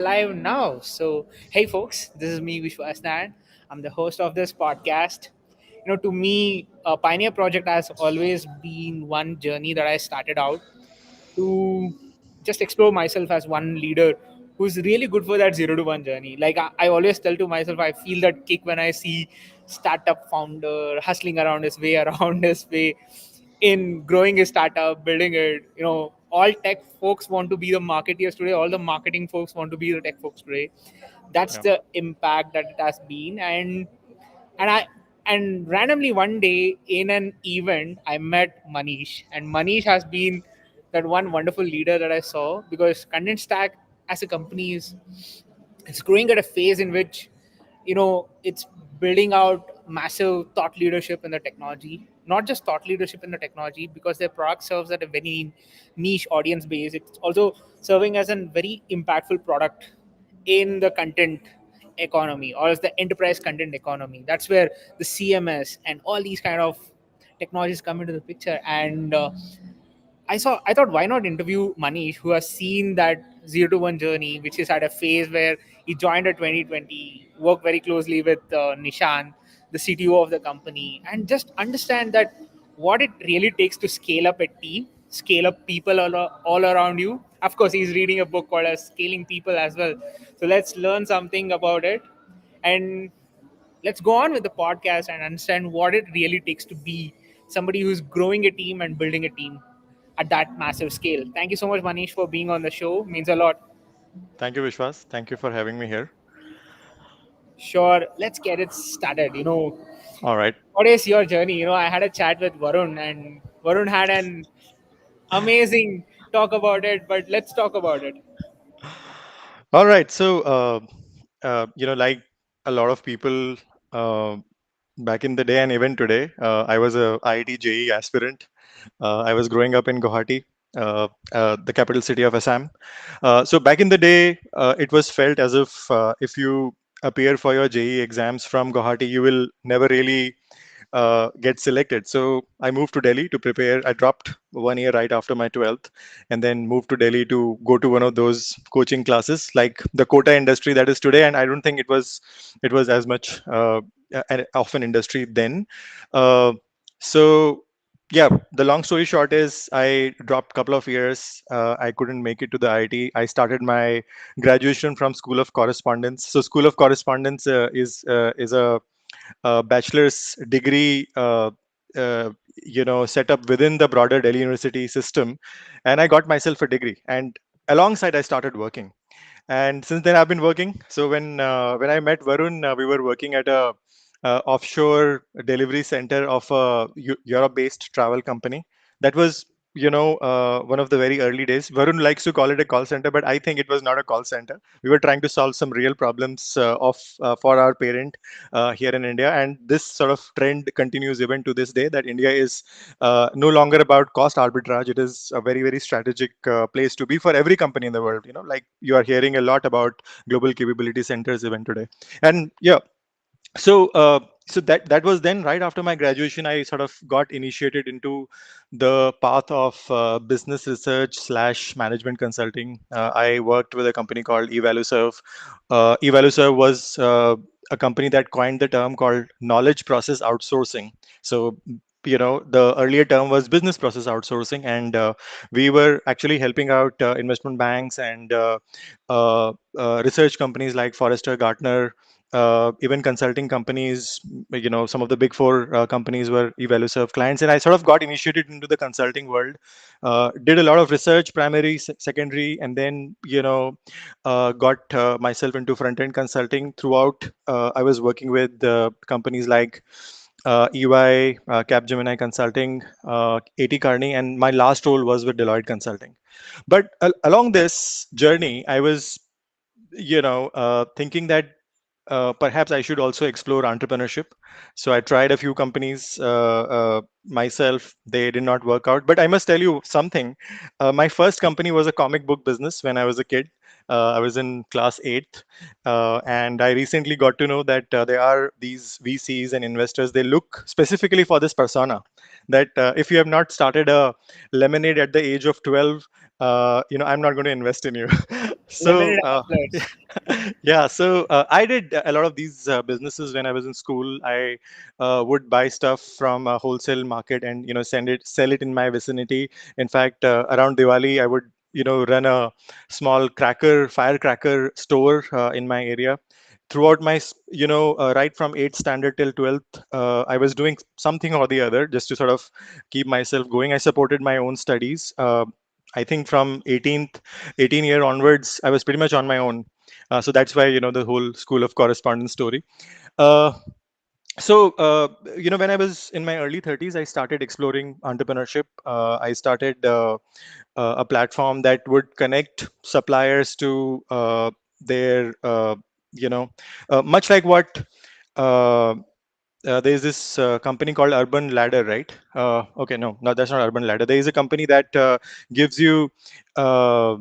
Live now. So, hey folks, this is me, Vishwasnaran. I'm the host of this podcast. To me, a Pioneer Project has always been one journey that I started out to just explore myself as one leader who's really good for that 0 to 1 journey. Like I always tell to myself, I feel that kick when I see startup founder hustling around his way, around his way in growing his startup, building it. All tech folks want to be the marketeers today. All the marketing folks want to be the tech folks today. That's Yeah. the impact that it has been. And randomly one day in an event I met Manish, and Manish has been that one wonderful leader that I saw, because Content Stack as a company is it's growing at a phase in which it's building out massive thought leadership in the technology. Not just thought leadership in the technology, because their product serves at a very niche audience base. It's also serving as a very impactful product in the content economy, or as the enterprise content economy. That's where the CMS and all these kind of technologies come into the picture. And I thought, why not interview Manish, who has seen that 0 to 1 journey, which is at a phase where he joined at 2020, worked very closely with Nishan, the CTO of the company, and just understand that what it really takes to scale up a team, scale up people all around you. Of course, he's reading a book called as Scaling People as well. So let's learn something about it. And let's go on with the podcast and understand what it really takes to be somebody who's growing a team and building a team at that massive scale. Thank you so much, Manish, for being on the show. Means a lot. Thank you, Vishwas. Thank you for having me here. Sure, let's get it started. All right. What is your journey? I had a chat with Varun, and Varun had an amazing talk about it, but let's talk about it. All right. Like a lot of people uh, back in the day and even today, I was a IIT JEE aspirant. I was growing up in Guwahati, the capital city of Assam. So back in the day, it was felt as if you appear for your JEE exams from Guwahati, you will never really get selected. So I moved to Delhi to prepare. I dropped 1 year right after my 12th and then moved to Delhi to go to one of those coaching classes like the quota industry that is today. And I don't think it was as much of an industry then. Uh, so yeah, the long story short is I dropped a couple of years. I couldn't make it to the IIT. I started my graduation from School of Correspondence. So School of Correspondence is a bachelor's degree set up within the broader Delhi University system, and I got myself a degree, and alongside I started working, and since then I've been working. So when I met Varun, we were working at a offshore delivery center of a Europe based travel company. That was one of the very early days. Varun likes to call it a call center, but I think it was not a call center. We were trying to solve some real problems of for our parent here in India, and this sort of trend continues even to this day, that India is no longer about cost arbitrage. It is a very, very strategic place to be for every company in the world. Like you are hearing a lot about global capability centers even today. And yeah, so that was then right after my graduation. I sort of got initiated into the path of business research slash management consulting. I worked with a company called Evaluserve. Evaluserve was a company that coined the term called knowledge process outsourcing. So the earlier term was business process outsourcing, and we were actually helping out investment banks and research companies like Forrester, Gartner, even consulting companies. Some of the big four companies were Evaluserve clients, and I sort of got initiated into the consulting world. Did a lot of research, primary, secondary, and then got myself into front end consulting. Throughout, I was working with companies like EY, Capgemini Consulting, AT Kearney, and my last role was with Deloitte Consulting. But along this journey, I was thinking that perhaps I should also explore entrepreneurship. So I tried a few companies myself. They did not work out. But I must tell you something. My first company was a comic book business when I was a kid. I was in class 8th. And I recently got to know that there are these VCs and investors. They look specifically for this persona, that if you have not started a lemonade at the age of 12, I'm not going to invest in you. So, limited outlets. yeah, so I did a lot of these businesses when I was in school. I would buy stuff from a wholesale market and sell it in my vicinity. In fact, around Diwali, I would run a small firecracker store in my area. Throughout my right from 8th standard till 12th, I was doing something or the other just to sort of keep myself going. I supported my own studies. I think from 18 year onwards, I was pretty much on my own. So that's why the whole school of correspondence story. uh, when I was in my early 30s, I started exploring entrepreneurship. I started a platform that would connect suppliers to their you know much like what uh, there's this company called Urban Ladder, right? Okay, no, that's not Urban Ladder. There is a company that gives you uh,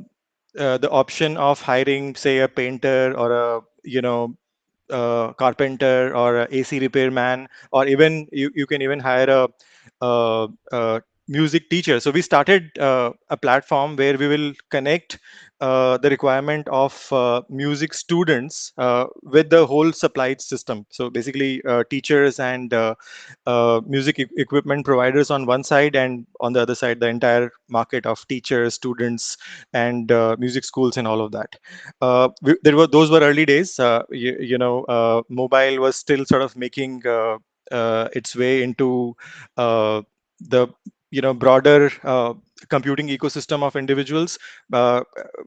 the option of hiring, say, a painter or a carpenter or a AC repairman, or even you can even hire a music teacher. So we started a platform where we will connect the requirement of music students with the whole supplied system. So basically, teachers and music equipment providers on one side, and on the other side, the entire market of teachers, students, and music schools and all of that. Those were early days. Mobile was still sort of making its way into the broader computing ecosystem of individuals. uh,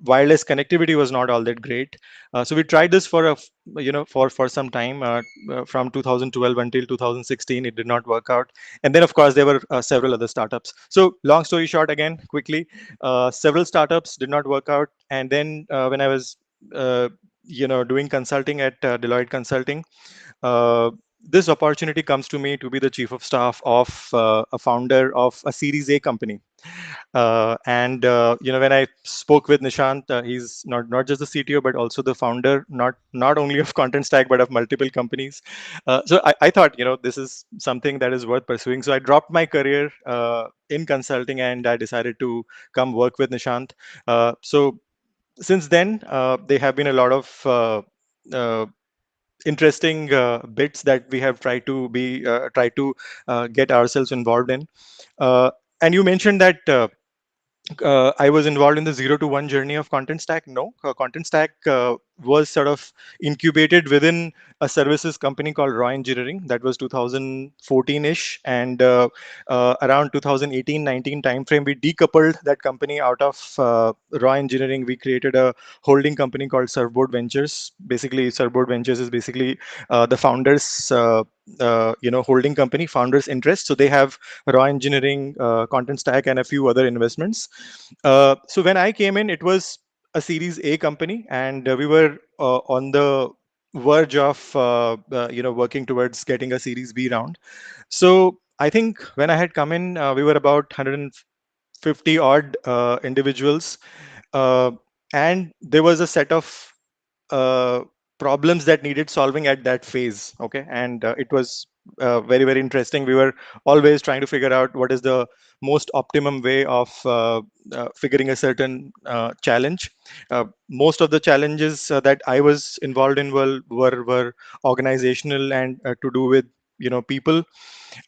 Wireless connectivity was not all that great. So we tried this for for some time, from 2012 until 2016. It did not work out, and then of course there were several other startups. So long story short, again, quickly, several startups did not work out, and then when I was uh, doing consulting at Deloitte Consulting, uh, this opportunity comes to me to be the chief of staff of a founder of a Series A company. And when I spoke with Nishant, he's not just the CTO but also the founder, not only of Content Stack but of multiple companies. So I thought, this is something that is worth pursuing. So I dropped my career in consulting and I decided to come work with Nishant. So since then, there have been a lot of uh, interesting bits that we have tried to get ourselves involved in. Uh, and you mentioned that I was involved in the 0 to 1 journey of Content Stack. No, Content Stack was sort of incubated within a services company called Raw Engineering. That was 2014-ish, and around 2018-19 timeframe, we decoupled that company out of Raw Engineering. We created a holding company called Surfboard Ventures. Basically, Surfboard Ventures is basically the founders. Holding company, founders interest. So they have Raw Engineering, Content Stack, and a few other investments. So when I came in, it was a Series A company, and we were on the verge of working towards getting a Series B round. So I think when I had come in, we were about 150 odd individuals, uh, and there was a set of uh, problems that needed solving at that phase. Okay, and it was very, very interesting. We were always trying to figure out what is the most optimum way of figuring a certain challenge. Most of the challenges that I was involved in were organizational and to do with people.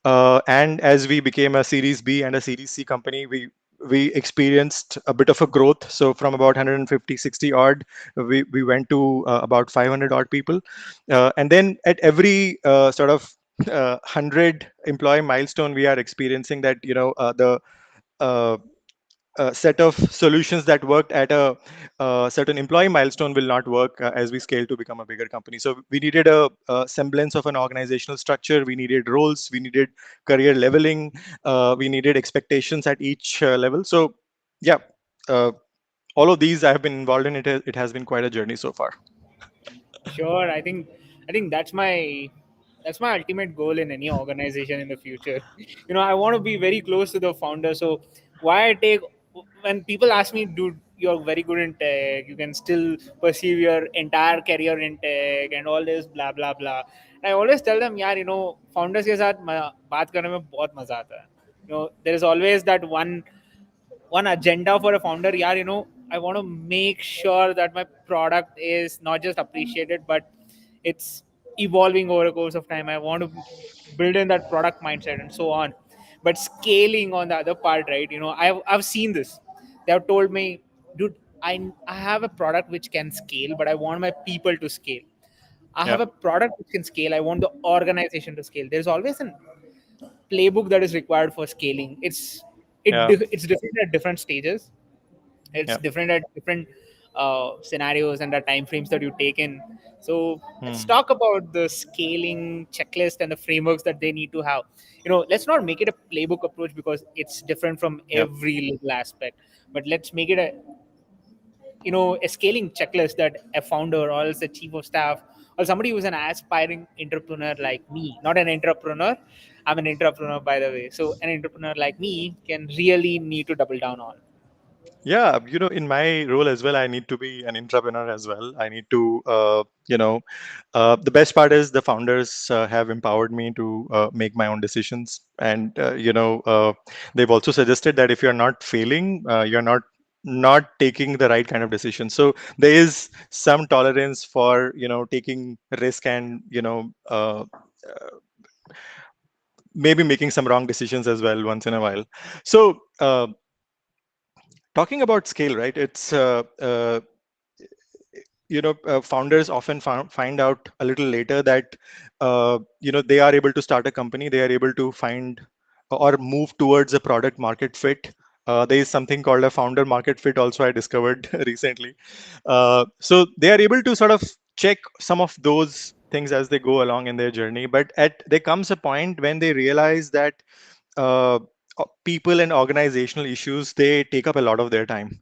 And as we became a Series B and a Series C company, we experienced a bit of a growth. So from about 150, 60 odd, we went to about 500 odd people. And then at every sort of 100 employee milestone, we are experiencing that the uh, set of solutions that worked at a certain employee milestone will not work as we scale to become a bigger company. So we needed a semblance of an organizational structure. We needed roles. We needed career leveling. We needed expectations at each level. So yeah, uh, all of these I have been involved in. It has been quite a journey so far. Sure, I think that's my ultimate goal in any organization in the future. I want to be very close to the founder. So why I take when people ask me, dude, you're very good in tech, you can still pursue your entire career in tech and all this blah blah blah. And I always tell them, यार, founders के साथ बात करने में बहुत मजा आता है. There is always that one agenda for a founder, यार. I want to make sure that my product is not just appreciated, but it's evolving over a course of time. I want to build in that product mindset and so on. But scaling on the other part, right? I've seen this. They have told me, dude, I have a product which can scale, but I want my people to scale. I Yeah, have a product which can scale. I want the organization to scale. There's always a playbook that is required for scaling. yeah, It's different at different stages. It's yeah. different at different scenarios and the time frames that you take in. So let's Hmm. talk about the scaling checklist and the frameworks that they need to have. Let's not make it a playbook approach because it's different from Yeah. every little aspect, but let's make it a scaling checklist that a founder or else a chief of staff or somebody who's an aspiring entrepreneur like me, not an entrepreneur, I'm an entrepreneur by the way, so an entrepreneur like me can really need to double down on. Yeah, in my role as well, I need to be an entrepreneur as well. I need to, the best part is the founders have empowered me to make my own decisions. And, they've also suggested that if you're not failing, you're not taking the right kind of decision. So there is some tolerance for, taking risk and, maybe making some wrong decisions as well once in a while. So, talking about scale, right? It's founders often find out a little later that they are able to start a company, they are able to find or move towards a product market fit. There is something called a founder market fit also, I discovered recently. So they are able to sort of check some of those things as they go along in their journey, but at there comes a point when they realize that uh, people and organizational issues, they take up a lot of their time.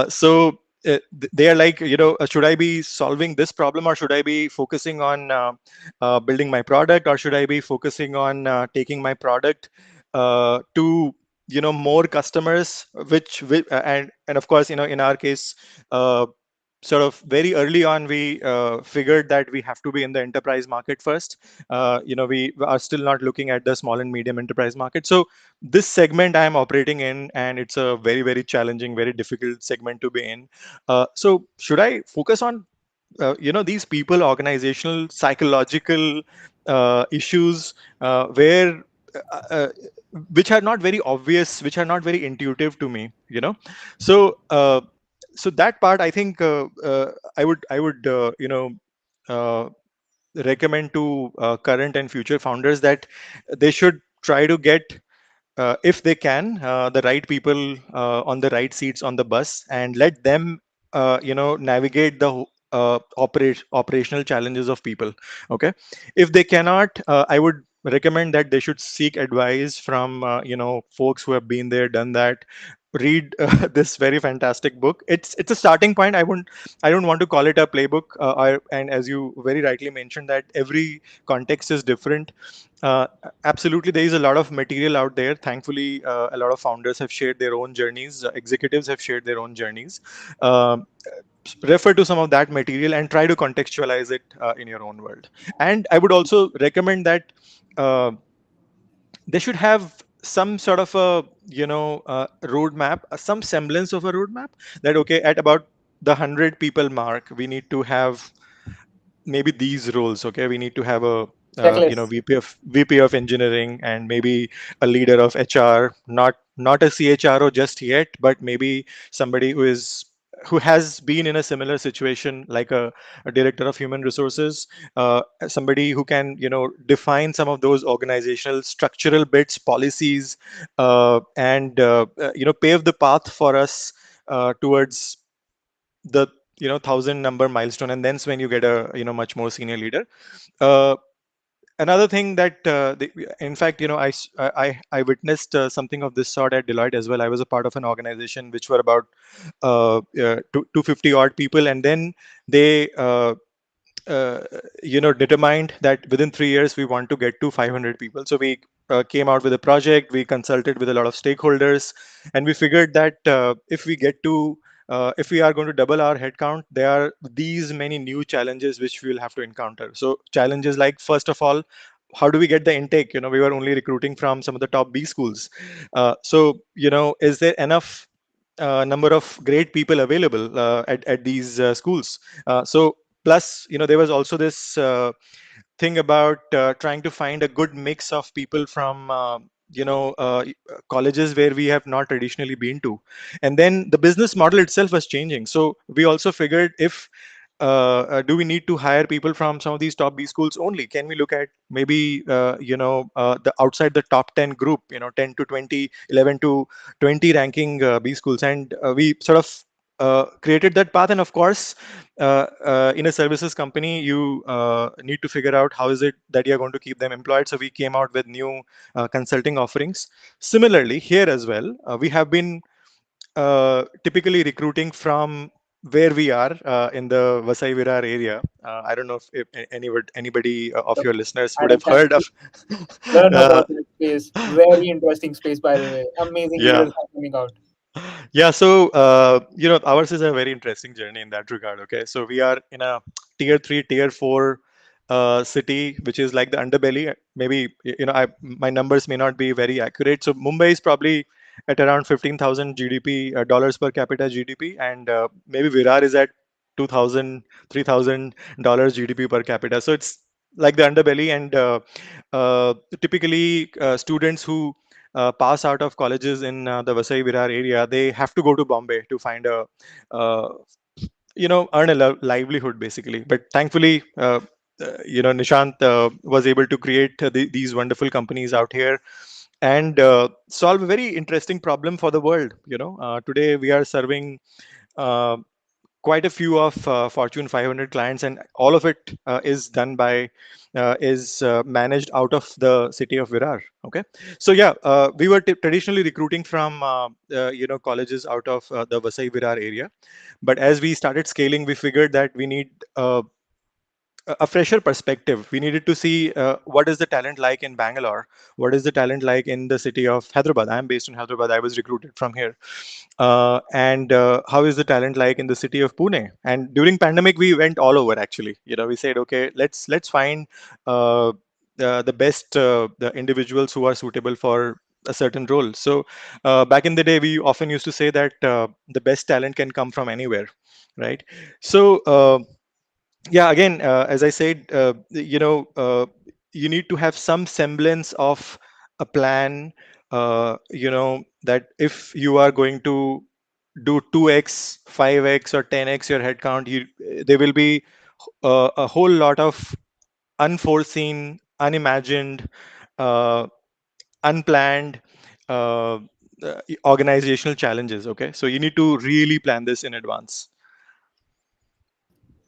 So they are like, should I be solving this problem, or should I be focusing on building my product, or should I be focusing on taking my product to more customers, and of course, in our case, sort of very early on, we figured that we have to be in the enterprise market first. We are still not looking at the small and medium enterprise market. So this segment I am operating in, and it's a very, very challenging, very difficult segment to be in. So should I focus on these people, organizational, psychological issues, where uh, uh, which are not very obvious, which are not very intuitive to me, so so that part, I think, I would uh, recommend to current and future founders that they should try to get, if they can, the right people on the right seats on the bus, and let them navigate the operational challenges of people. Okay, if they cannot, I would recommend that they should seek advice from folks who have been there, done that. Read this very fantastic book. It's a starting point. I don't want to call it a playbook, and as you very rightly mentioned, that every context is different. Absolutely, there is a lot of material out there. Thankfully, a lot of founders have shared their own journeys. Executives have shared their own journeys. Um, Refer to some of that material and try to contextualize it in your own world. And I would also recommend that uh, they should have some sort of a roadmap, some semblance of a roadmap, that okay, at about the 100 people mark, we need to have maybe these roles. Okay, we need to have a Checklist. VP of engineering, and maybe a leader of HR, not a CHRO just yet, but maybe somebody who has been in a similar situation, like a director of human resources, somebody who can define some of those organizational structural bits, policies, and pave the path for us towards the 1,000 number milestone, and then when you get a much more senior leader. uh, Another thing that in fact, I witnessed something of this sort at Deloitte as well. I was a part of an organization which were about 250 odd people, and then they uh, determined that within 3 years we want to get to 500 people. So we came out with a project. We consulted with a lot of stakeholders, and we figured that if we are going to double our headcount, there are these many new challenges which we will have to encounter. So challenges like, first of all, how do we get the intake? We were only recruiting from some of the top B schools. So is there enough number of great people available at these schools. So plus, there was also this thing about trying to find a good mix of people from colleges where we have not traditionally been to. And then the business model itself was changing, so we also figured, if do we need to hire people from some of these top B schools only? Can we look at maybe the outside the top 10 group, 10 to 20, 11 to 20 ranking B schools? And we sort of created that path. And of course, in a services company, you need to figure out how is it that you're going to keep them employed. So we came out with new consulting offerings. Similarly, here as well, we have been typically recruiting from where we are in the Vasai Virar area. I don't know if anybody of So your listeners I would had a have chance heard to of. learn uh, about that space. Very interesting space, by the way. Amazing yeah, leaders are coming out. yeah. So ours is a very interesting journey in that regard. Okay, so we are in a tier three, tier four city, which is like the underbelly. Maybe my numbers may not be very accurate. So Mumbai is probably at around 15,000 GDP, dollars per capita GDP, and maybe Virar is at 2,000, $3,000 GDP per capita. So it's like the underbelly, and typically students who pass out of colleges in the Vasai Virar area, they have to go to Bombay to find a uh, earn a livelihood basically. But thankfully, Nishant was able to create these wonderful companies out here and solve a very interesting problem for the world. Today we are serving uh, quite a few of Fortune 500 clients, and all of it is managed out of the city of Virar. Okay, so yeah, we were traditionally recruiting from colleges out of the Vasai Virar area, but as we started scaling, we figured that we need a fresher perspective. We needed to see what is the talent like in Bangalore, what is the talent like in the city of Hyderabad. I'm based in Hyderabad. I was recruited from here, and how is the talent like in the city of Pune? And during pandemic, we went all over. Actually, we said, okay, let's find the best the individuals who are suitable for a certain role. So back in the day, we often used to say that the best talent can come from anywhere, right? So. Yeah, again, as I said, you need to have some semblance of a plan, that if you are going to do 2x, 5x, or 10x your headcount, there will be a whole lot of unforeseen, unimagined, uh, unplanned uh, organizational challenges. Okay, so you need to really plan this in advance.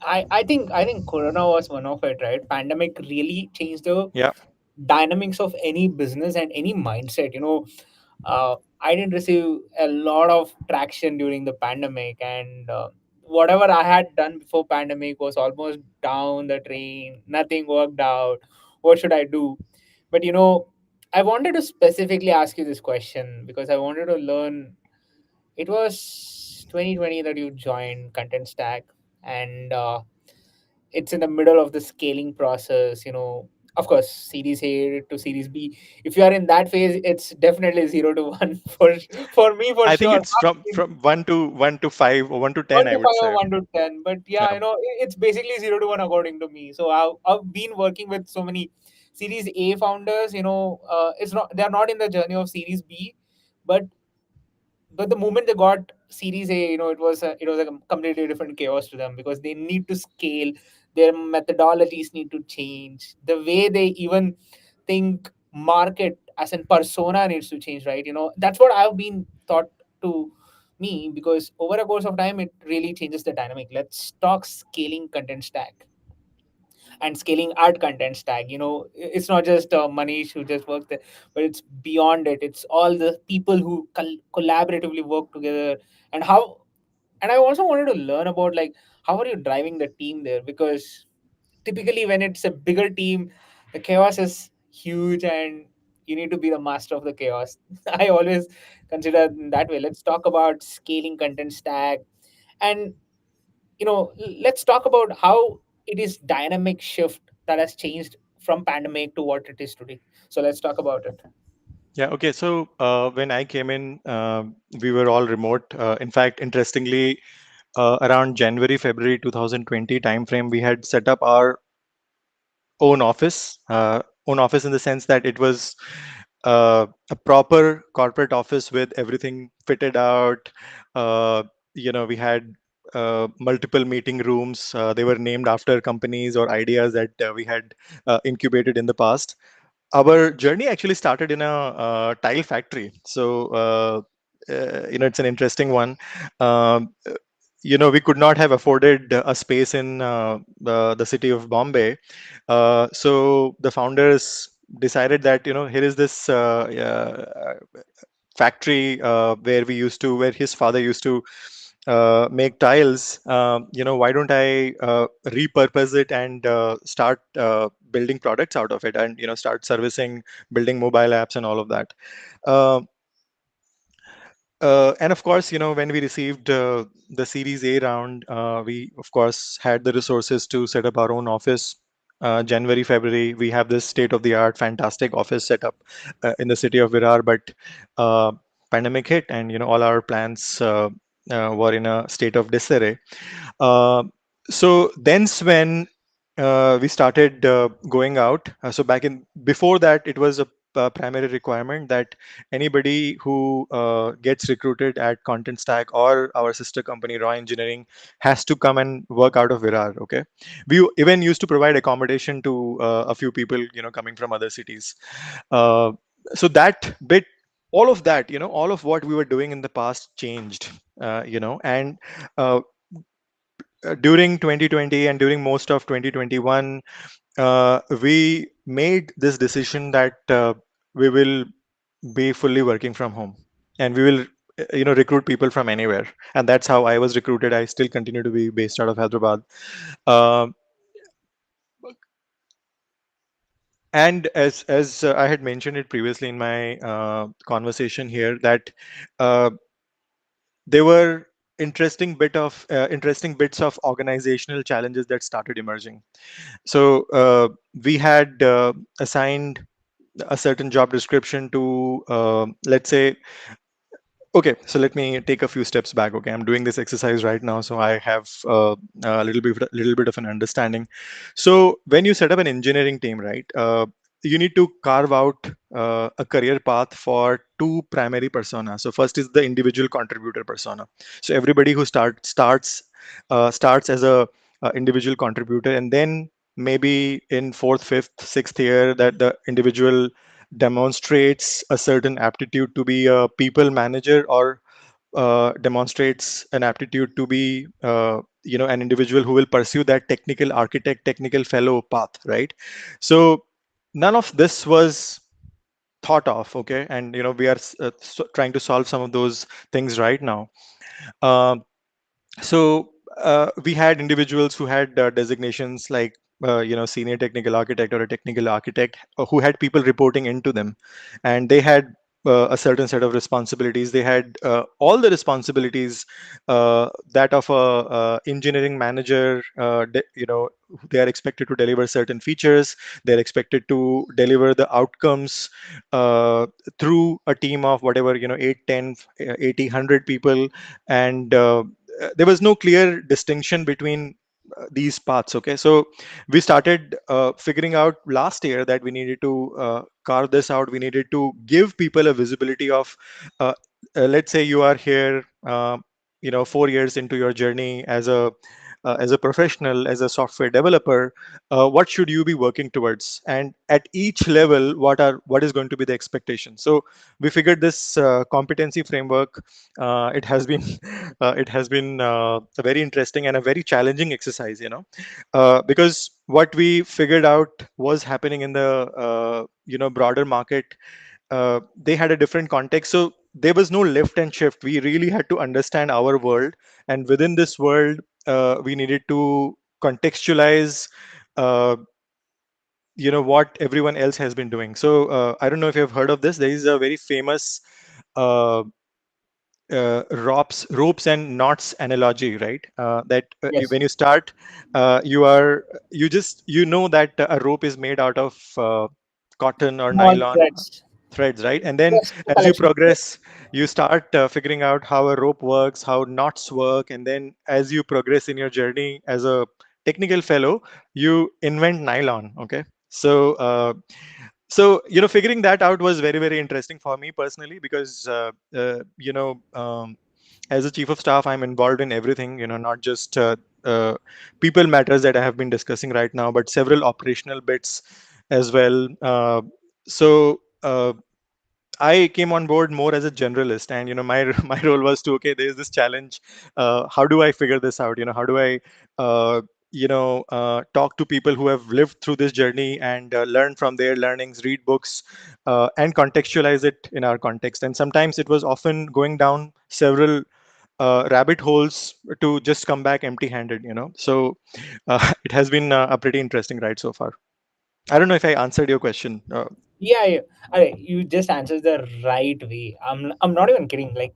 I think Corona was one of it, right? Pandemic really changed the Yeah. dynamics of any business and any mindset. I didn't receive a lot of traction during the pandemic, and whatever I had done before pandemic was almost down the drain. Nothing worked out. What should I do? But I wanted to specifically ask you this question because I wanted to learn. It was 2020 that you joined Content Stack, and it's in the middle of the scaling process. Of course, Series A to Series B. If you are in that phase, it's definitely 0 to 1 for me for I think sure. it's from 1 to 5 or 1 to 10, One I to would five or say. 1 to 10, but yeah, Yeah. it's basically 0 to 1 according to me. So I've been working with so many Series A founders. It's not they're not in the journey of Series B, but the moment they got Series A, it was a completely different chaos to them because they need to scale. Their methodologies need to change. The way they even think market as in persona needs to change, right? That's what I've been taught to me because over a course of time, it really changes the dynamic. Let's talk scaling Content Stack and scaling art Content Stack. It's not just Manish who just works there, but it's beyond it. It's all the people who collaboratively work together, and how. And I also wanted to learn about, like, how are you driving the team there, because typically when it's a bigger team, the chaos is huge and you need to be the master of the chaos. I always consider it in that way. Let's talk about scaling Content Stack, and let's talk about how it is dynamic shift that has changed from pandemic to what it is today. So let's talk about it. Yeah. Okay. So when I came in, we were all remote. In fact, interestingly, around January, February 2020 timeframe, we had set up our own office. Own office in the sense that it was a proper corporate office with everything fitted out. Uh, we had multiple meeting rooms. They were named after companies or ideas that we had incubated in the past. Our journey actually started in a tile factory. So, it's an interesting one. Um, we could not have afforded a space in the city of Bombay. So the founders decided that, here is this factory where his father used to make tiles. Why don't I repurpose it and start building products out of it, and start servicing, building mobile apps and all of that. Uh, and of course, when we received the Series A round, we of course had the resources to set up our own office. January, February, we have this state-of-the-art, fantastic office set up in the city of Virar. But uh, pandemic hit, and all our plans were in a state of disarray. Uh, so then's when we started going out. So back in before that, it was a primary requirement that anybody who gets recruited at Content Stack or our sister company Raw Engineering has to come and work out of Virar. Okay, we even used to provide accommodation to a few people, coming from other cities. Uh, so that bit, all of that, all of what we were doing in the past changed. And uh, during 2020 and during most of 2021, we made this decision that we will be fully working from home, and we will recruit people from anywhere. And that's how I was recruited. I still continue to be based out of Hyderabad. Um and as I had mentioned it previously in my conversation here, that uh, there were interesting bits of organizational challenges that started emerging. So we had assigned a certain job description to, let's say, okay, so let me take a few steps back. Okay, I'm doing this exercise right now, so I have a little bit of an understanding. So when you set up an engineering team, right, you need to carve out a career path for two primary personas. So first is the individual contributor persona. So everybody who starts as a individual contributor, and then maybe in fourth, fifth, sixth year, that the individual demonstrates a certain aptitude to be a people manager, or demonstrates an aptitude to be an individual who will pursue that technical architect, technical fellow path, right? So none of this was thought of. Okay, and we are trying to solve some of those things right now. Um, so we had individuals who had designations like senior technical architect or a technical architect, who had people reporting into them, and they had a certain set of responsibilities. They had all the responsibilities that of a engineering manager. They are expected to deliver certain features. They're expected to deliver the outcomes through a team of whatever, 8, 10, 80, 100 people. And there was no clear distinction between these paths. Okay, so we started figuring out last year that we needed to carve this out. We needed to give people a visibility of, uh, let's say you are here 4 years into your journey as a professional, as a software developer. What should you be working towards, and at each level, what is going to be the expectation? So we figured this competency framework. It has been a very interesting and a very challenging exercise, because what we figured out was happening in the broader market. They had a different context, so there was no lift and shift. We really had to understand our world, and within this world, we needed to contextualize uh, what everyone else has been doing. So I don't know if you've heard of this. There is a very famous uh, ropes and knots analogy, right? That Yes. when you start, you know that a rope is made out of cotton or Small nylon. threads. threads, right? And then Yes, as you collection. progress, you start figuring out how a rope works, how knots work, and then as you progress in your journey as a technical fellow, you invent nylon. Okay, so figuring that out was very, very interesting for me personally, because as a chief of staff, I'm involved in everything, not just people matters that I have been discussing right now, but several operational bits as well. So I came on board more as a generalist, and my my role was to, okay, there's this challenge. How do I figure this out? How do I talk to people who have lived through this journey and learn from their learnings, read books, and contextualize it in our context. And sometimes it was often going down several rabbit holes to just come back empty-handed. So it has been a pretty interesting ride so far. I don't know if I answered your question. Yeah, yeah. You just answered the right way. I'm not even kidding. Like,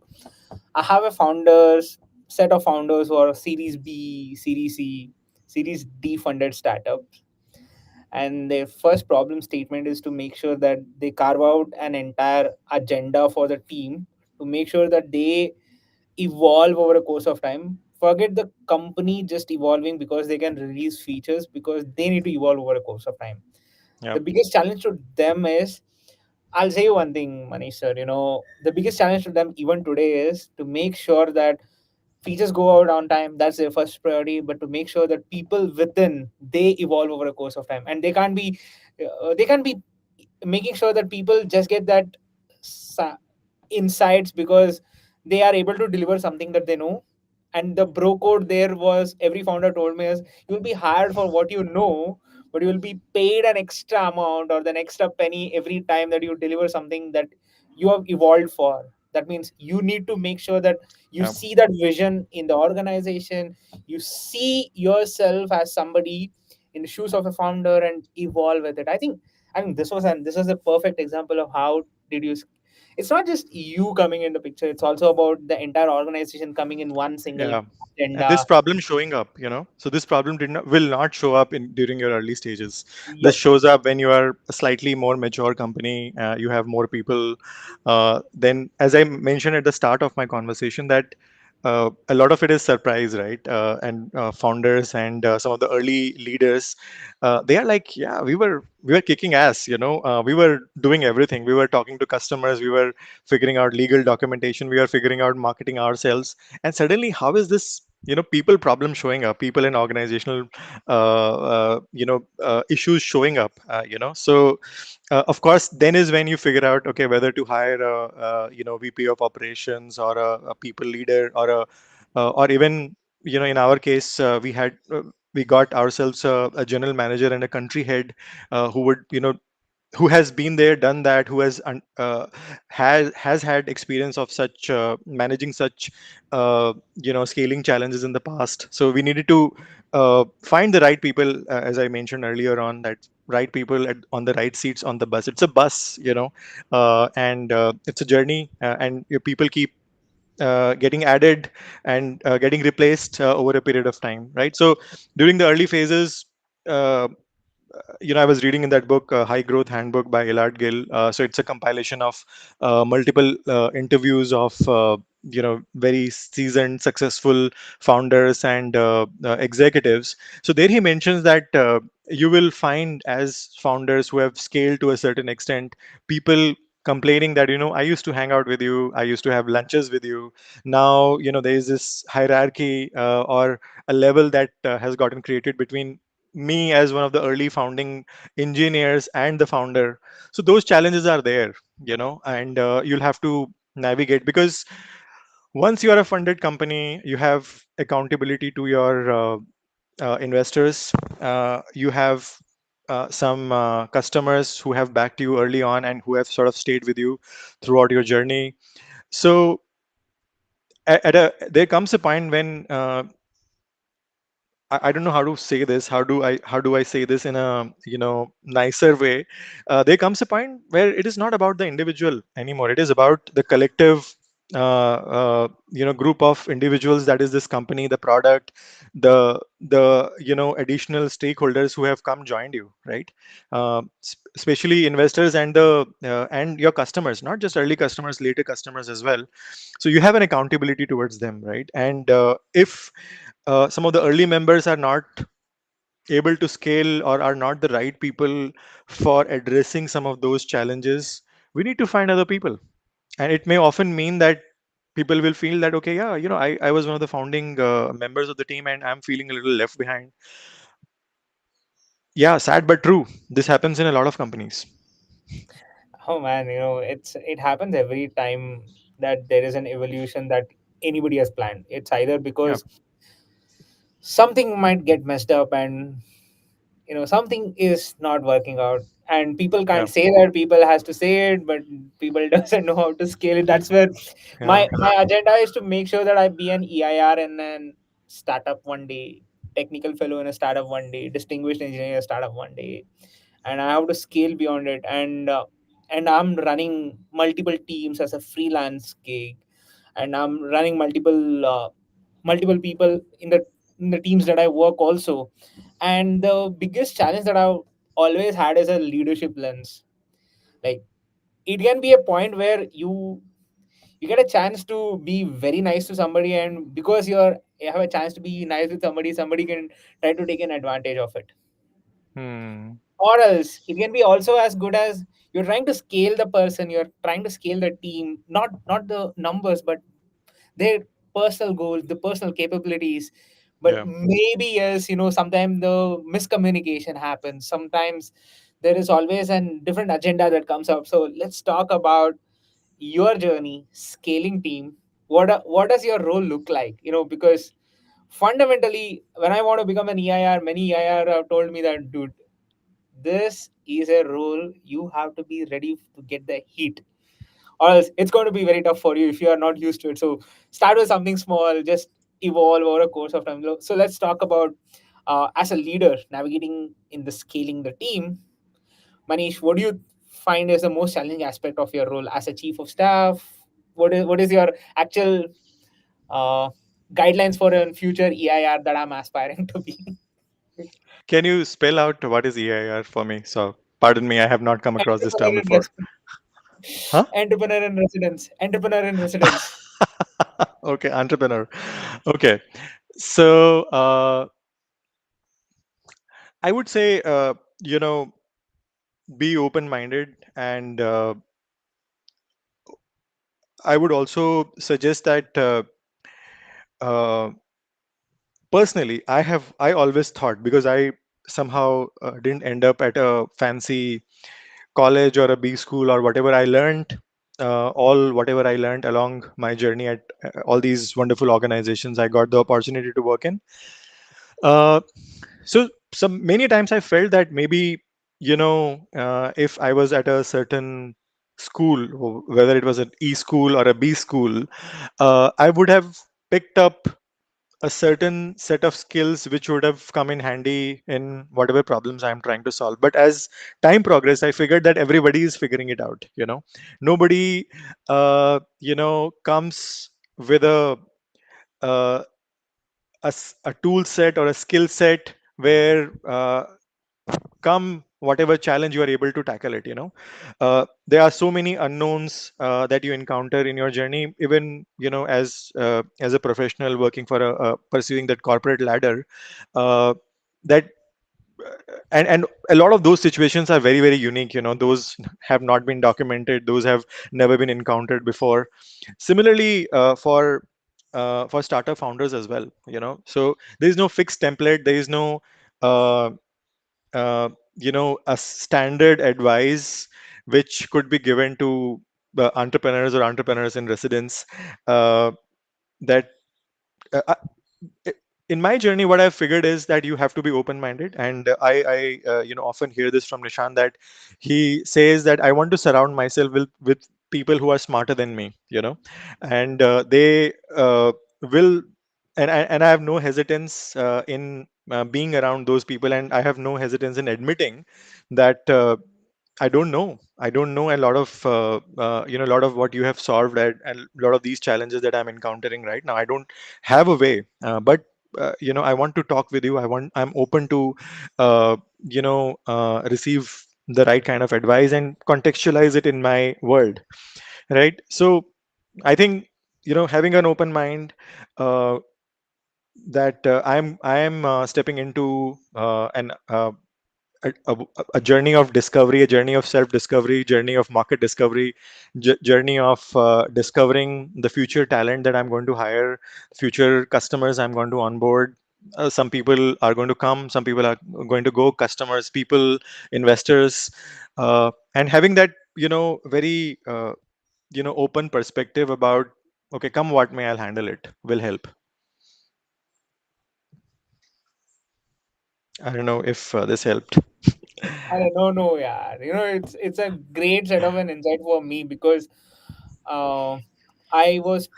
I have a founders set of founders who are Series B, Series C, Series D funded startups, and their first problem statement is to make sure that they carve out an entire agenda for the team to make sure that they evolve over a course of time. Forget the company just evolving because they can release features, because they need to evolve over a course of time. Yeah, The biggest challenge to them is, I'll say you one thing, Manish sir. The biggest challenge to them even today is to make sure that features go out on time. That's their first priority. But to make sure that people within, they evolve over a course of time, and they can't be making sure that people just get that sa- insights because they are able to deliver something that they know. And the bro code there was, every founder told me, is you'll be hired for what you know, but you will be paid an extra amount or the extra penny every time that you deliver something that you have evolved for. That means you need to make sure that you yeah, see that vision in the organization, you see yourself as somebody in the shoes of a founder and evolve with it. I think this was a perfect example of how did you. It's not just you coming in the picture; it's also about the entire organization coming in one single yeah. And this agenda. problem showing up, so this problem will not show up in during your early stages. This Yep. shows up when you are a slightly more mature company. You have more people. Then, as I mentioned at the start of my conversation, that a lot of it is surprise, right? And founders and some of the early leaders, they are like, yeah, we were kicking ass. We were doing everything. We were talking to customers. We were figuring out legal documentation. We were figuring out marketing ourselves. And suddenly, how is this people problem showing up, people in organizational issues showing up, so of course then is when you figure out, okay, whether to hire a VP of operations or a people leader or even in our case we got ourselves a general manager and a country head who would who has been there, done that, who has had experience of such managing such scaling challenges in the past. So we needed to find the right people, as I mentioned earlier on, that right people on the right seats on the bus. It's a bus, and it's a journey, and your people keep getting added and getting replaced over a period of time, right? So during the early phases, uh, I was reading in that book, High Growth Handbook by Elard Gill. So it's a compilation of multiple interviews of very seasoned, successful founders and executives. So there he mentions that you will find, as founders who have scaled to a certain extent, people complaining that I used to hang out with you, I used to have lunches with you. Now there is this hierarchy or a level that has gotten created between me as one of the early founding engineers and the founder. So those challenges are there, and you'll have to navigate, because once you are a funded company, you have accountability to your investors. You have some customers who have backed you early on and who have sort of stayed with you throughout your journey. So there comes a point when I don't know how to say this. How do I say this in a nicer way? There comes a point where it is not about the individual anymore. It is about the collective. group of individuals, that is this company, the product, the additional stakeholders who have come joined you, right? Especially investors and the and your customers, not just early customers, later customers as well. So you have an accountability towards them, right? And if some of the early members are not able to scale or are not the right people for addressing some of those challenges, we need to find other people. And it may often mean that people will feel that, okay, yeah, I was one of the founding members of the team and I'm feeling a little left behind. Yeah, sad but true. This happens in a lot of companies. Oh man, it happens every time that there is an evolution that anybody has planned. It's either Yeah, because something might get messed up, and something is not working out, and people yeah, can't say that, people has to say it, but people doesn't know how to scale it. That's where yeah. my agenda is to make sure that I be an EIR in an startup one day, technical fellow in a startup one day, distinguished engineer in a startup one day, and I have to scale beyond it. And I'm running multiple teams as a freelance gig, and I'm running multiple people in the teams that I work also. And the biggest challenge that I've always had is a leadership lens. Like, it can be a point where you get a chance to be very nice to somebody, and because you have a chance to be nice with somebody, somebody can try to take an advantage of it. Hmm. Or else it can be also as good as you're trying to scale the person, you're trying to scale the team, not the numbers, but their personal goals, the personal capabilities. But Yeah. maybe, yes, sometimes the miscommunication happens. Sometimes there is always a different agenda that comes up. So let's talk about your journey scaling team. What does your role look like? Because fundamentally, when I want to become an EIR, many EIR have told me that, dude, this is a role you have to be ready to get the heat, or else it's going to be very tough for you if you are not used to it. So start with something small, just evolve over a course of time. So let's talk about, as a leader navigating in the scaling the team. Manish, what do you find is the most challenging aspect of your role as a chief of staff? What is your actual uh, guidelines for a future EIR that I'm aspiring to be? Can you spell out what is EIR for me? So, pardon me, I have not come across this term Entrepreneur in before. Huh? entrepreneur in residence. Entrepreneur in residence. Okay, entrepreneur. Okay. So, I would say, be open minded. And I would also suggest that uh, personally, I always thought, because I somehow didn't end up at a fancy college or a B school or whatever. I learned all whatever I learned along my journey at all these wonderful organizations I got the opportunity to work in. Uh, so some many times I felt that maybe, if I was at a certain school, whether it was an E school or a B school, I would have picked up a certain set of skills which would have come in handy in whatever problems I'm trying to solve. But as time progressed, I figured that everybody is figuring it out. Nobody, comes with uh, a tool set or a skill set where come whatever challenge you are able to tackle it. There are so many unknowns that you encounter in your journey, even as a professional working for a pursuing that corporate ladder, that and a lot of those situations are very very unique. Those have not been documented, those have never been encountered before. Similarly, for startup founders as well. So there is no fixed template, there is no uh, a standard advice which could be given to entrepreneurs or entrepreneurs in residence, that uh, uh, in my journey what I've figured is that you have to be open minded. And I often hear this from Nishan, that he says that I want to surround myself with people who are smarter than me. And they will and I have no hesitance in being around those people, and I have no hesitance in admitting that I don't know. I don't know a lot of a lot of what you have solved, and a lot of these challenges that I'm encountering right now. I don't have a way, but I want to talk with you. I'm open to receive the right kind of advice and contextualize it in my world, right? So I think having an open mind, uh, that I am stepping into a journey of discovery, a journey of self discovery, journey of market discovery, journey of discovering the future talent that I'm going to hire, future customers I'm going to onboard. Some people are going to come, some people are going to go, customers, people, investors, and having that very open perspective about, okay, come what may, I'll handle it, will help. I don't know if this helped. I don't know, yeah. It's a great set of an insight for me because uh, I was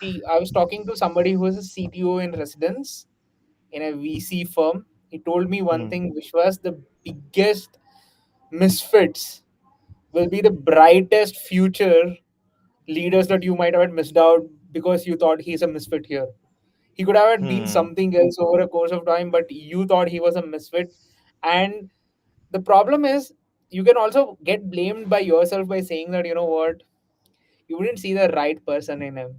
talking to somebody who is a CTO in residence in a VC firm. He told me one Hmm. thing, which was the biggest misfits will be the brightest future leaders that you might have missed out because you thought he's a misfit here. He could have been Hmm. something else over a course of time, but you thought he was a misfit. And the problem is, you can also get blamed by yourself by saying that, you know what, you wouldn't see the right person in him.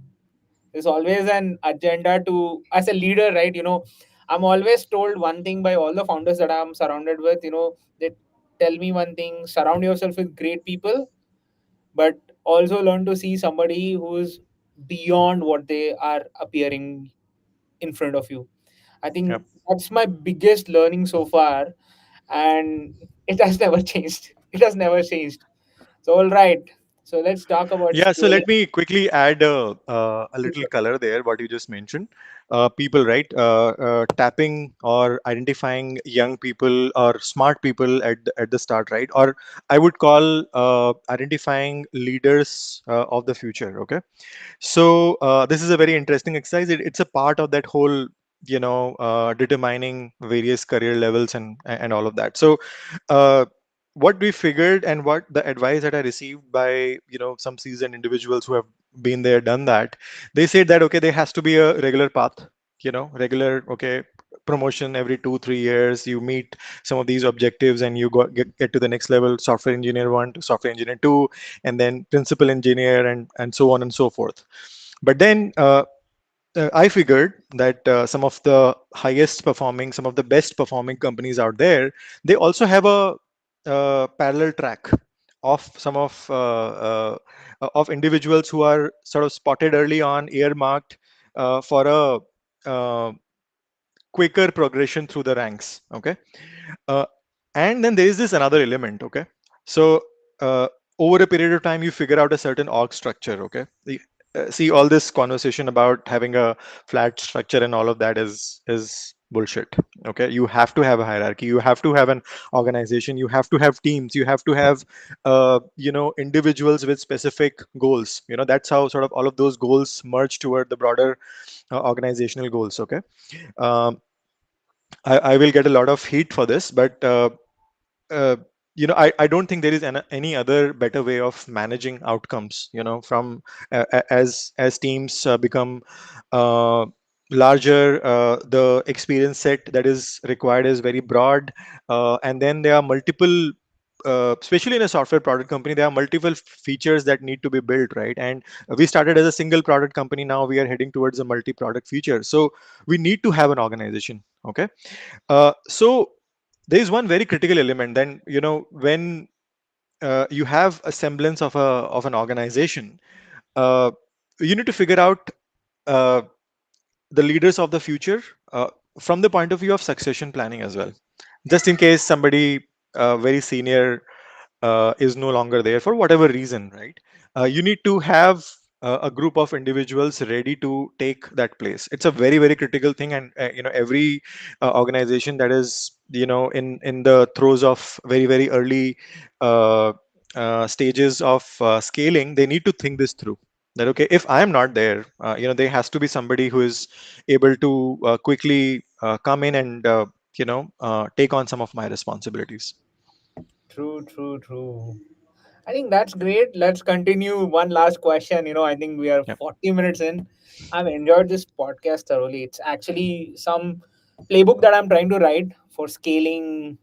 There's always an agenda to, as a leader, right? I'm always told one thing by all the founders that I'm surrounded with. They tell me one thing: surround yourself with great people, but also learn to see somebody who's beyond what they are appearing in front of you. I think Yep. that's my biggest learning so far, and it has never changed. It has never changed. So, all right. So let's talk about Yeah, so scaling. let me quickly add a little Super. color there, what you just mentioned. People, right? Tapping or identifying young people or smart people at the start, right? Or I would call identifying leaders of the future, okay? So this is a very interesting exercise. It's a part of that whole, determining various career levels and all of that. So uh, what we figured, and what the advice that I received by some seasoned individuals who have been there, done that, they said that, okay, there has to be a regular path, regular, okay, promotion every 2 3 years. You meet some of these objectives and you get to the next level, software engineer 1 to software engineer 2, and then principal engineer, and so on and so forth. But then I figured that some of the highest performing, some of the best performing companies out there, they also have a parallel track of some of individuals who are sort of spotted early on, earmarked for a quicker progression through the ranks. Okay. uh, and then there is this another element, okay? So uh, over a period of time, you figure out a certain org structure, okay? See, all this conversation about having a flat structure and all of that is bullshit. Okay, you have to have a hierarchy. You have to have an organization. You have to have teams. You have to have individuals with specific goals. That's how sort of all of those goals merge toward the broader organizational goals. Okay. um, I will get a lot of heat for this, but uh, I don't think there is any other better way of managing outcomes, from as teams become uh, larger, the experience set that is required is very broad, and then there are multiple, especially in a software product company, there are multiple features that need to be built, right? And we started as a single product company, now we are heading towards a multi-product feature, so we need to have an organization. Okay. So there is one very critical element. Then when you have a semblance of an organization, uh, you need to figure out uh, the leaders of the future from the point of view of succession planning as well, just in case somebody very senior is no longer there for whatever reason, right? You need to have a group of individuals ready to take that place. It's a very very critical thing, and every organization that is in the throes of very very early uh, stages of scaling, they need to think this through. That, okay, if I am not there, there has to be somebody who is able to quickly come in and take on some of my responsibilities. True, true, true. I think that's great. Let's continue. One last question. I think we are Yeah, 40 minutes in. I've enjoyed this podcast thoroughly. It's actually some playbook that I'm trying to write for scaling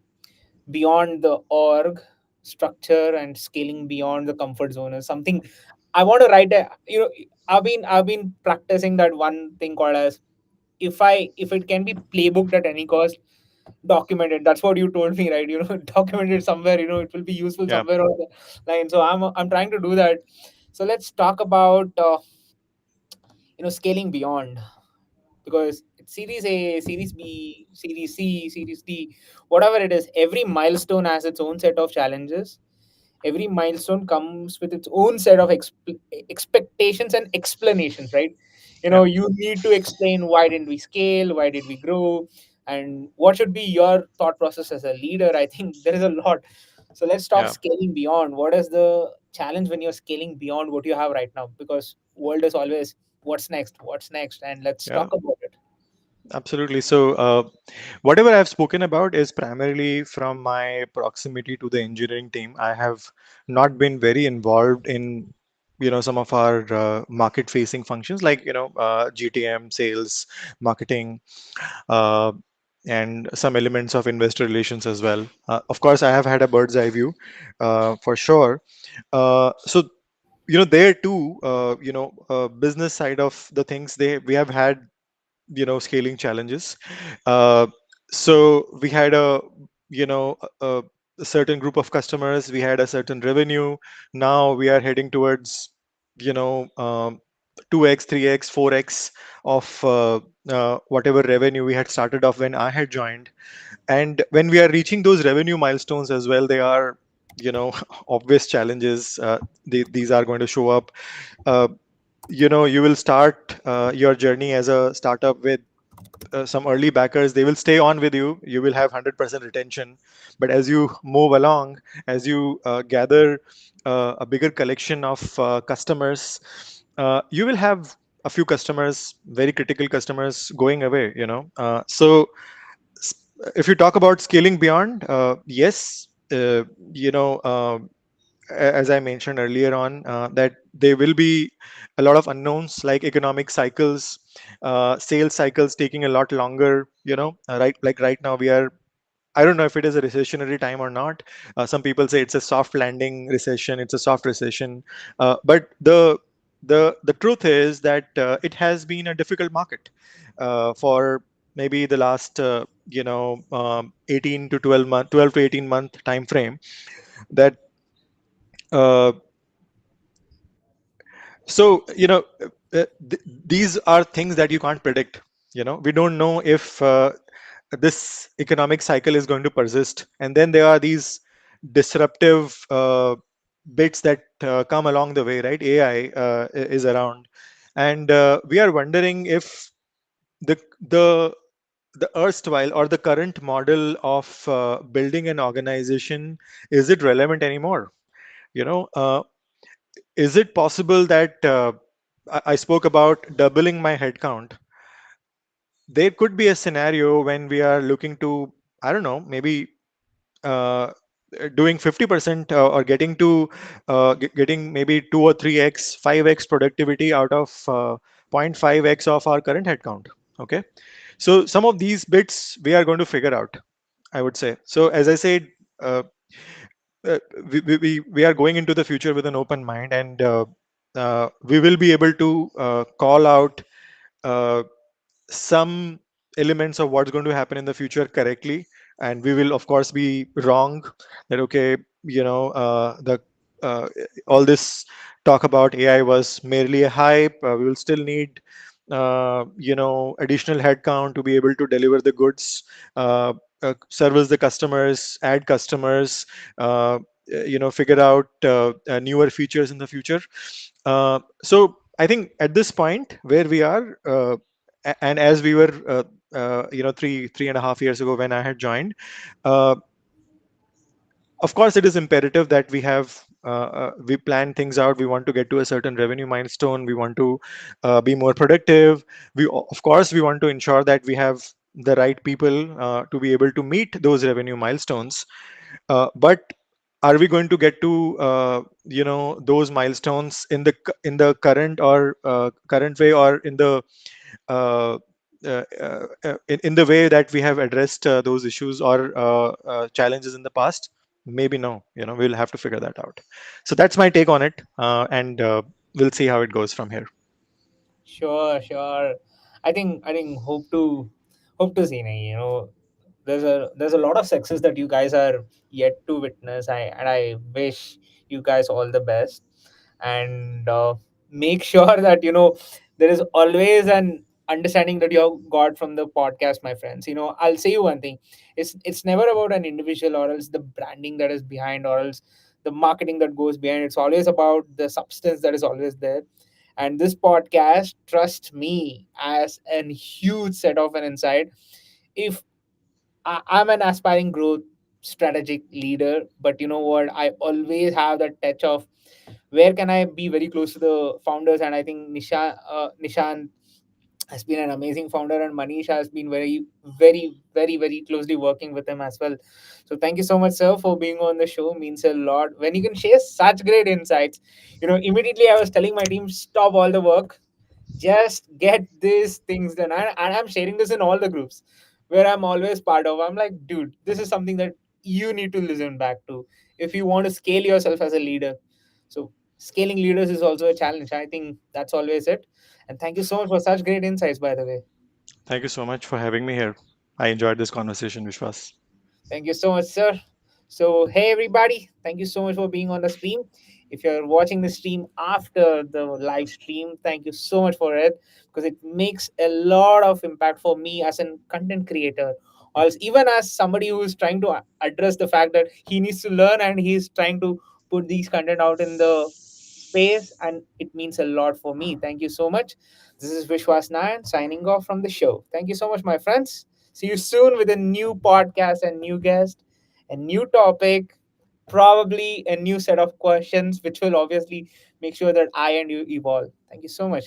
beyond the org structure and scaling beyond the comfort zone is something I want to write. I've been practicing that one thing called as, if it can be playbooked at any cost, document it. That's what you told me, right? Document it somewhere. It will be useful yeah, somewhere on the line. So I'm trying to do that. So let's talk about scaling beyond, because it's series A, series B, series C, series D, whatever it is. Every milestone has its own set of challenges. Every milestone comes with its own set of expectations and explanations, right? yeah, You need to explain, why didn't we scale, why did we grow, and what should be your thought process as a leader. I think there is a lot. So let's talk yeah, scaling beyond. What is the challenge when you're scaling beyond what you have right now? Because world is always, what's next, and let's yeah. talk about it. Absolutely. So, whatever I've spoken about is primarily from my proximity to the engineering team. I have not been very involved in, some of our market-facing functions like, GTM, sales, marketing, uh, and some elements of investor relations as well. Of course, I have had a bird's eye view, for sure. So, there too, business side of the things, we have had scaling challenges. uh, so we had a certain group of customers, we had a certain revenue. Now we are heading towards you know um, 2x, 3x, 4x of whatever revenue we had started off when I had joined. And when we are reaching those revenue milestones as well, they are obvious challenges. These are going to show up. uh, you will start your journey as a startup with some early backers. They will stay on with you, you will have 100% retention. But as you move along, as you gather a bigger collection of customers, you will have a few customers, very critical customers, going away. S- if you talk about scaling beyond, yes, you know as I mentioned earlier on, that there will be a lot of unknowns like economic cycles, sales cycles taking a lot longer. Right, like right now we are. I don't know if it is a recessionary time or not. Some people say it's a soft landing recession. It's a soft recession, but the truth is that it has been a difficult market for maybe the last 18 to 12 to 18 month time frame. That uh, so these are things that you can't predict. We don't know if this economic cycle is going to persist, and then there are these disruptive bits that come along the way, right? AI is around, and we are wondering if the the the erstwhile or the current model of building an organization, is it relevant anymore? you know uh, is it possible that I spoke about doubling my headcount? There could be a scenario when we are looking to, I don't know, maybe uh, doing 50% or getting maybe 2 or 3x, 5x productivity out of 0.5x of our current headcount. Okay. So some of these bits we are going to figure out, I would say. So as I said, uh, we are going into the future with an open mind, and we will be able to call out uh, some elements of what's going to happen in the future correctly, and we will of course be wrong. That okay, the uh, all this talk about AI was merely a hype. We will still need additional headcount to be able to deliver the goods, service the customers, add customers, figure out newer features in the future. So I think at this point where we are, and as we were, 3.5 years ago when I had joined, uh, of course it is imperative that we plan things out. We want to get to a certain revenue milestone. We want to be more productive. Of course we want to ensure that we have the right people to be able to meet those revenue milestones. But are we going to get to those milestones in the current or current way, or in the uh, in the way that we have addressed those issues or challenges in the past? Maybe no. We'll have to figure that out. So that's my take on it, and we'll see how it goes from here. Sure, sure. I think hope to see. There's a lot of success that you guys are yet to witness. I wish you guys all the best, and make sure that there is always an understanding that you have got from the podcast, my friends. I'll say you one thing: it's never about an individual, or else the branding that is behind, or else the marketing that goes behind. It's always about the substance that is always there. And this podcast, trust me, as a huge set of an insight. If I'm an aspiring growth strategic leader, but you know what, I always have that touch of where can I be very close to the founders. And I think Nishan has been an amazing founder, and Manish has been very, very, very, very closely working with him as well. So thank you so much, sir, for being on the show. Means a lot when you can share such great insights. Immediately I was telling my team, stop all the work, just get these things done. And I'm sharing this in all the groups where I'm always part of. I'm like, dude, this is something that you need to listen back to if you want to scale yourself as a leader. So scaling leaders is also a challenge. I think that's always it. And thank you so much for such great insights, by the way. Thank you so much for having me here. I enjoyed this conversation, Vishwas. Thank you so much, sir. So, hey, everybody, thank you so much for being on the stream. If you're watching the stream after the live stream, thank you so much for it, because it makes a lot of impact for me as a content creator, or else even as somebody who is trying to address the fact that he needs to learn and he's trying to put these content out in the space, and it means a lot for me. Thank you so much. This is Vishwas Nayan signing off from the show. Thank you so much, my friends. See you soon with a new podcast and new guest, a new topic, probably a new set of questions, which will obviously make sure that I and you evolve. Thank you so much.